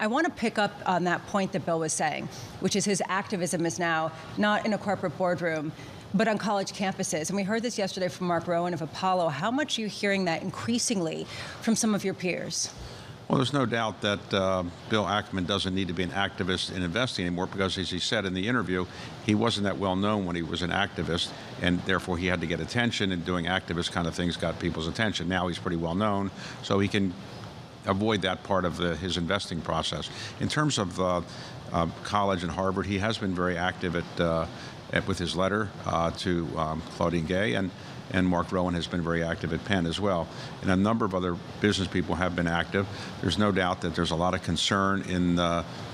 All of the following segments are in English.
I want to pick up on that point that Bill was saying, which is his activism is now not in a corporate boardroom, but on college campuses. And we heard this yesterday from Mark Rowan of Apollo. How much are you hearing that increasingly from some of your peers? Well, there's no doubt that Bill Ackman doesn't need to be an activist in investing anymore because, as he said in the interview, he wasn't that well known when he was an activist, and therefore he had to get attention, and doing activist kind of things got people's attention. Now he's pretty well known, so he can avoid that part of his investing process. In terms of college and Harvard, he has been very active with his letter to Claudine Gay, and Mark Rowan has been very active at Penn as well. And a number of other business people have been active. There's no doubt that there's a lot of concern in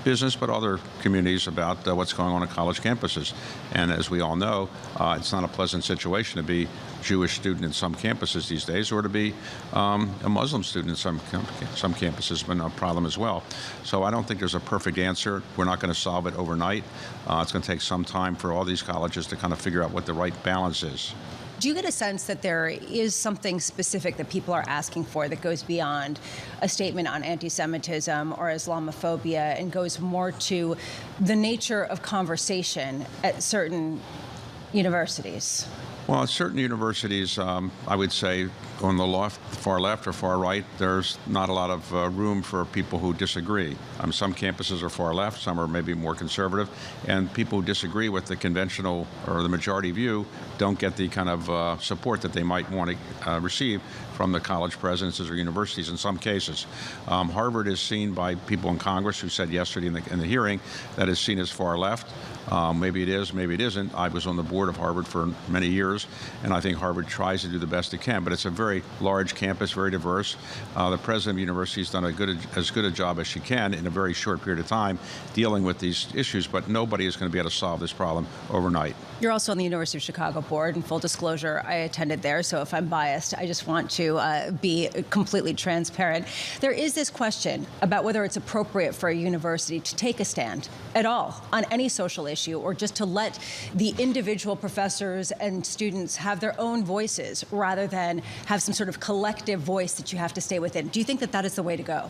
business, but other communities about what's going on college campuses. And as we all know, it's not a pleasant situation to be a Jewish student in some campuses these days, or to be a Muslim student in some campuses has been a problem as well. So I don't think there's a perfect answer. We're not going to solve it overnight. It's going to take some time for all these colleges to kind of figure out what the right balance is. Do you get a sense that there is something specific that people are asking for that goes beyond a statement on anti-Semitism or Islamophobia and goes more to the nature of conversation at certain universities? Well, at certain universities, I would say on the far left or far right, there's not a lot of room for people who disagree. Some campuses are far left, some are maybe more conservative, and people who disagree with the conventional or the majority view don't get the kind of support that they might want to receive from the college presidencies or universities in some cases. Harvard is seen by people in Congress who said yesterday in the hearing that is seen as far left. Maybe it is, maybe it isn't. I was on the board of Harvard for many years, and I think Harvard tries to do the best it can, but it's a very large campus, very diverse. The president of the university has done as good a job as she can in a very short period of time dealing with these issues, but nobody is going to be able to solve this problem overnight. You're also on the University of Chicago board, and full disclosure, I attended there, so if I'm biased, I just want to be completely transparent. There is this question about whether it's appropriate for a university to take a stand at all on any social issue, or just to let the individual professors and students have their own voices rather than have some sort of collective voice that you have to stay within. Do you think that that is the way to go?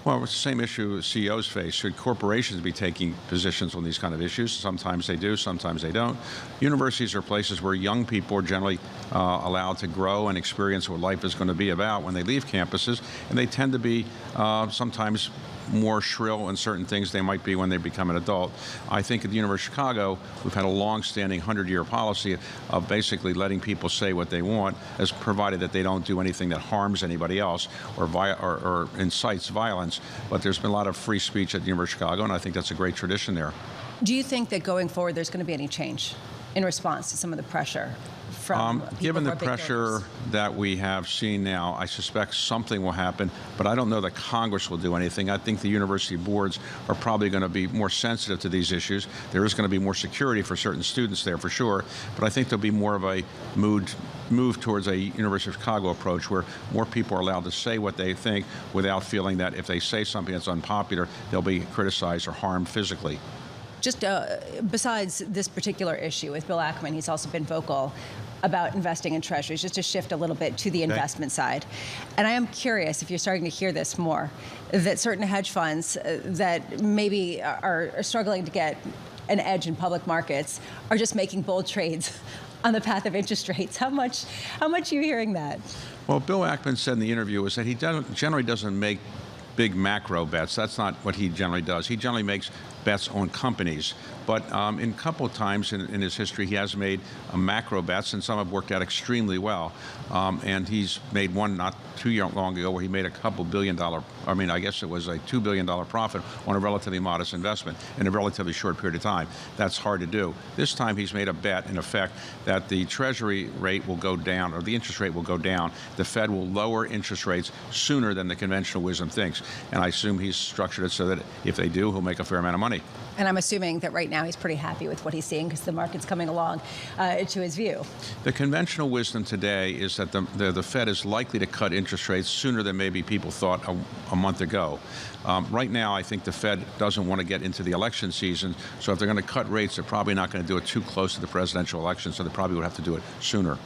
Well, it's the same issue CEOs face. Should corporations be taking positions on these kind of issues? Sometimes they do, sometimes they don't. Universities are places where young people are generally allowed to grow and experience what life is going to be about when they leave campuses, and they tend to be sometimes more shrill in certain things they might be when they become an adult. I think at the University of Chicago, we've had a long-standing 100-year policy of basically letting people say what they want, as provided that they don't do anything that harms anybody else or incites violence. But there's been a lot of free speech at the University of Chicago, and I think that's a great tradition there. Do you think that going forward there's going to be any change in response to some of the pressure? Given the pressure that we have seen now, I suspect something will happen, but I don't know that Congress will do anything. I think the university boards are probably going to be more sensitive to these issues. There is going to be more security for certain students there, for sure, but I think there'll be more of a move towards a University of Chicago approach where more people are allowed to say what they think without feeling that if they say something that's unpopular, they'll be criticized or harmed physically. Just besides this particular issue with Bill Ackman, he's also been vocal about investing in treasuries, just to shift a little bit to the investment side. And I am curious if you're starting to hear this more, that certain hedge funds that maybe are struggling to get an edge in public markets are just making bold trades on the path of interest rates. How much are you hearing that? Well, Bill Ackman said in the interview was that he generally doesn't make big macro bets. That's not what he generally does. He generally makes bets on companies. But in a couple of times in his history, he has made macro bets, and some have worked out extremely well. And he's made one not too long ago where he made a couple $2 billion, I guess it was a $2 billion profit on a relatively modest investment in a relatively short period of time. That's hard to do. This time he's made a bet, in effect, that the Treasury rate will go down, or the interest rate will go down. The Fed will lower interest rates sooner than the conventional wisdom thinks. And I assume he's structured it so that if they do, he'll make a fair amount of money. And I'm assuming that right now he's pretty happy with what he's seeing because the market's coming along to his view. The conventional wisdom today is that the Fed is likely to cut interest rates sooner than maybe people thought a month ago. Right now, I think the Fed doesn't want to get into the election season, so if they're going to cut rates, they're probably not going to do it too close to the presidential election, so they probably would have to do it sooner.